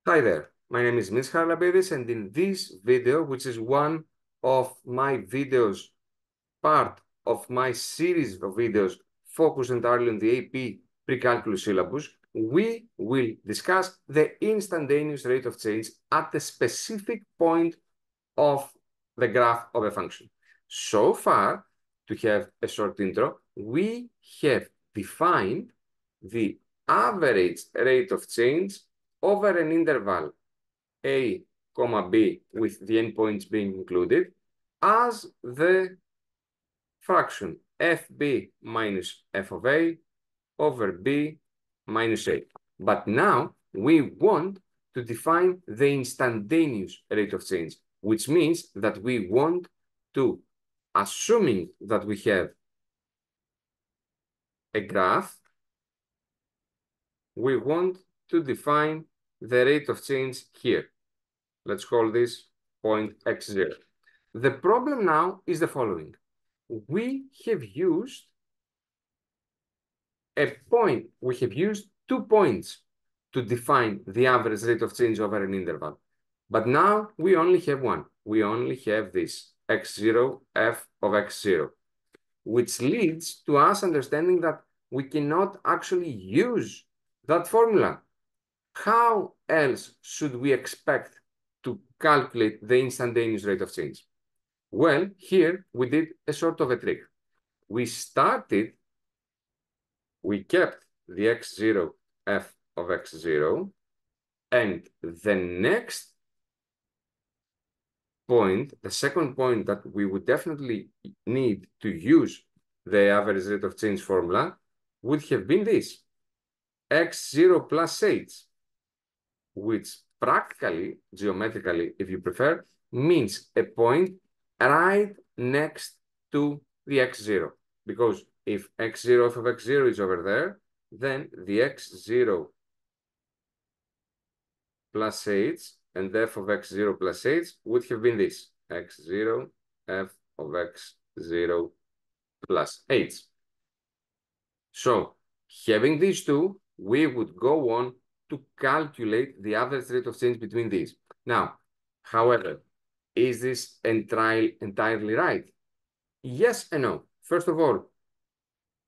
Hi there, my name is Ms. Harlabedis, and in this video, which is one of my videos, part of my series of videos focused entirely on the AP Precalculus syllabus, we will discuss the instantaneous rate of change at a specific point of the graph of a function. So far, to have a short intro, we have defined the average rate of change over an interval a, b with the endpoints being included as the fraction fb minus f of a over b minus a. But now we want to define the instantaneous rate of change, which means that we want to, assuming that we have a graph, we want to define the rate of change here. Let's call this point x0. The problem now is the following. We have used two points to define the average rate of change over an interval. But now we only have one. We only have this x0 f of x0, which leads to us understanding that we cannot actually use that formula. How else should we expect to calculate the instantaneous rate of change? Well, here we did a sort of a trick. We kept the x0 f of x0, and the next point, the second point that we would definitely need to use the average rate of change formula would have been this, x0 plus h, which practically, geometrically, if you prefer, means a point right next to the x0. Because if x0 f of x0 is over there, then the x0 plus h and f of x0 plus h would have been this, x0 f of x0 plus h. So, having these two, we would go on to calculate the average rate of change between these. Now, however, is this entirely right? Yes and no. First of all,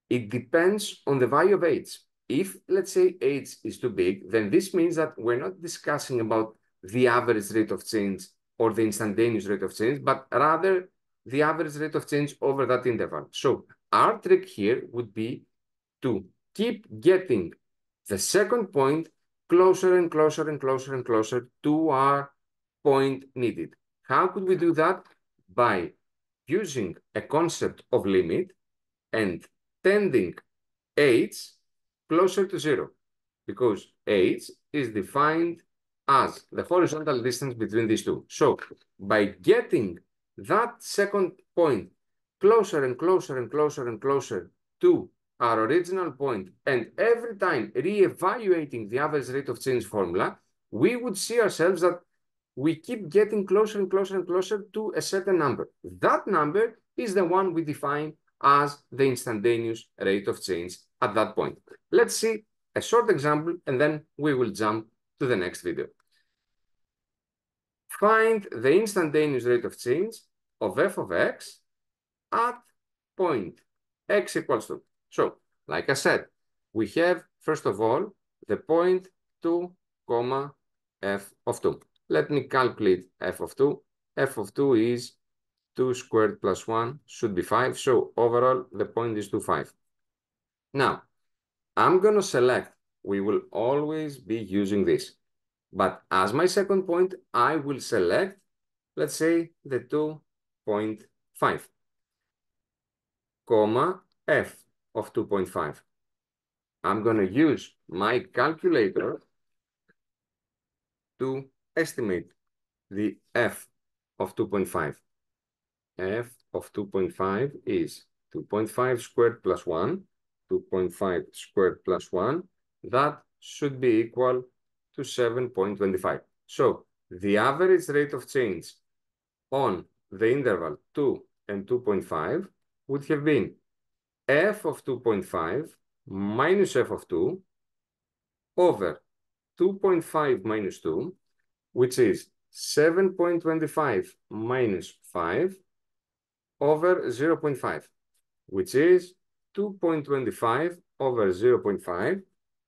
it depends on the value of h. If, let's say, h is too big, then this means that we're not discussing about the average rate of change or the instantaneous rate of change, but rather the average rate of change over that interval. So our trick here would be to keep getting the second point closer and closer and closer and closer to our point needed. How could we do that? By using a concept of limit and tending h closer to 0, because h is defined as the horizontal distance between these two. So by getting that second point closer and closer and closer and closer to our original point, and every time re-evaluating the average rate of change formula, we would see ourselves that we keep getting closer and closer and closer to a certain number. That number is the one we define as the instantaneous rate of change at that point. Let's see a short example, and then we will jump to the next video. Find the instantaneous rate of change of f of x at point x equals to. So, like I said, we have, first of all, the point 2, f of 2. Let me calculate f of 2. F of 2 is 2 squared plus 1 should be 5. So overall, the point is 2, 5. Now, I'm going to select, we will always be using this. But as my second point, I will select, let's say, the 2.5, comma, f of 2.5. I'm going to use my calculator to estimate the f of 2.5. f of 2.5 is 2.5 squared plus 1, 2.5 squared plus 1. That should be equal to 7.25. So the average rate of change on the interval 2 and 2.5 would have been f of 2.5 minus f of 2 over 2.5 minus 2, which is 7.25 minus 5 over 0.5, which is 2.25 over 0.5.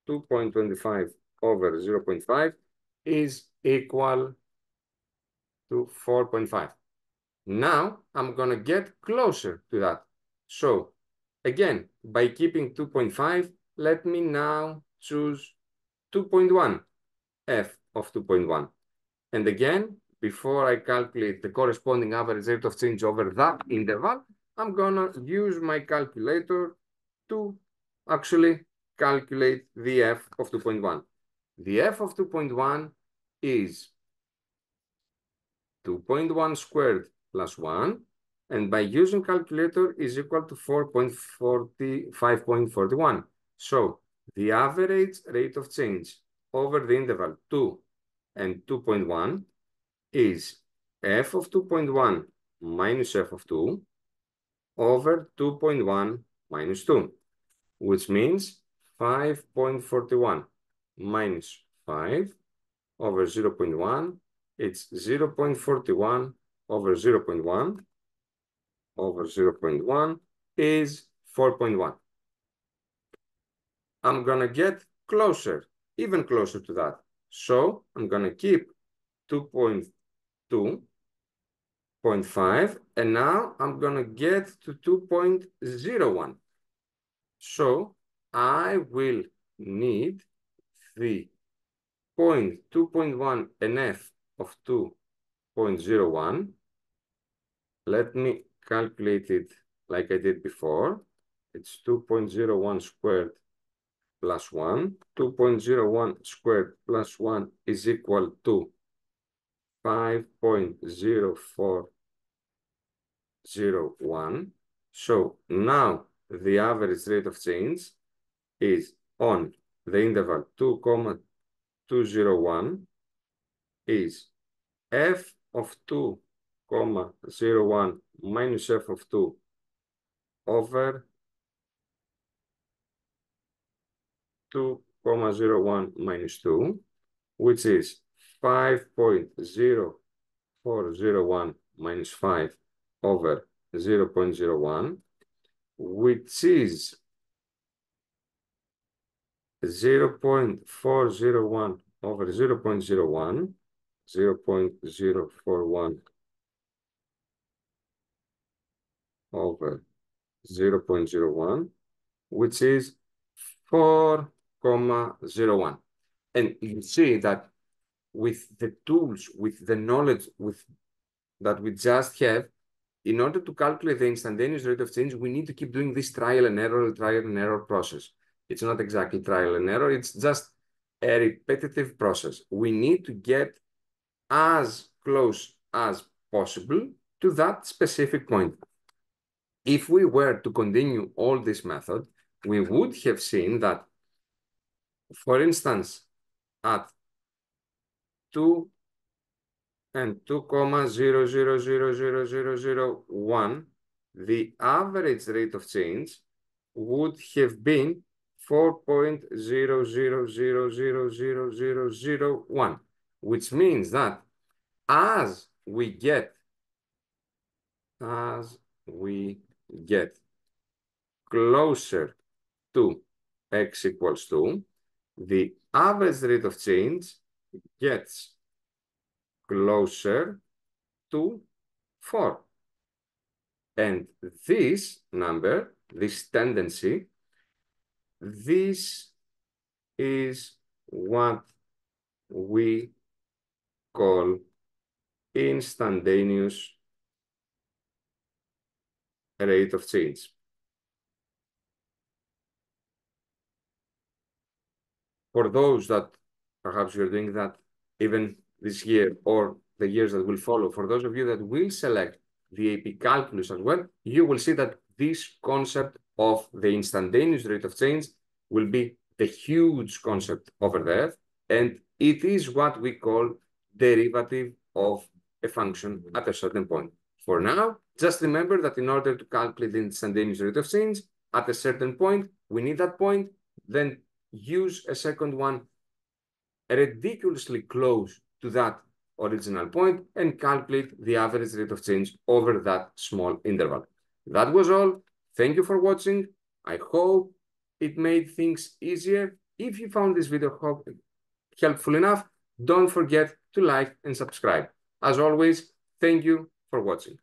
2.25 over 0.5 is equal to 4.5. Now I'm going to get closer to that. So again, by keeping 2.5, let me now choose 2.1, f of 2.1. And again, before I calculate the corresponding average rate of change over that interval, I'm going to use my calculator to actually calculate the f of 2.1. The f of 2.1 is 2.1 squared plus 1, and by using calculator is equal to 5.41. So the average rate of change over the interval 2 and 2.1 is f of 2.1 minus f of 2 over 2.1 minus 2, which means 5.41 minus 5 over 0.1. It's 0.41 over 0.1 over 0.1 is 4.1. I'm going to get closer, even closer to that. So I'm going to keep 2.2.5, and now I'm going to get to 2.01. So I will need the 2.1 and f of 2.01. Let me calculate it like I did before. It's 2.01 squared plus 1. 2.01 squared plus 1 is equal to 5.0401. So now the average rate of change is on the interval 2.201 is f of 2.01 minus f of 2 over 2.01 minus 2, which is 5.0401 minus 5 over 0.01, which is 0.401 over 0.01, 0.041 over 0.01, which is 4.01. And you see that with the tools, with the knowledge that we just have, in order to calculate the instantaneous rate of change, we need to keep doing this trial and error process. It's not exactly trial and error, it's just a repetitive process. We need to get as close as possible to that specific point. If we were to continue all this method, we would have seen that, for instance, at 2 and 2.0000001, the average rate of change would have been 4.0000001, which means that as we get closer to x equals 2, the average rate of change gets closer to 4. And this number, this tendency, this is what we call instantaneous rate of change. For those that perhaps you're doing that even this year or the years that will follow, for those of you that will select the AP Calculus as well, you will see that this concept of the instantaneous rate of change will be the huge concept over there, and it is what we call derivative of a function at a certain point. For now, just remember that in order to calculate the instantaneous rate of change, at a certain point, we need that point, then use a second one ridiculously close to that original point and calculate the average rate of change over that small interval. That was all. Thank you for watching. I hope it made things easier. If you found this video helpful enough, don't forget to like and subscribe. As always, thank you for watching.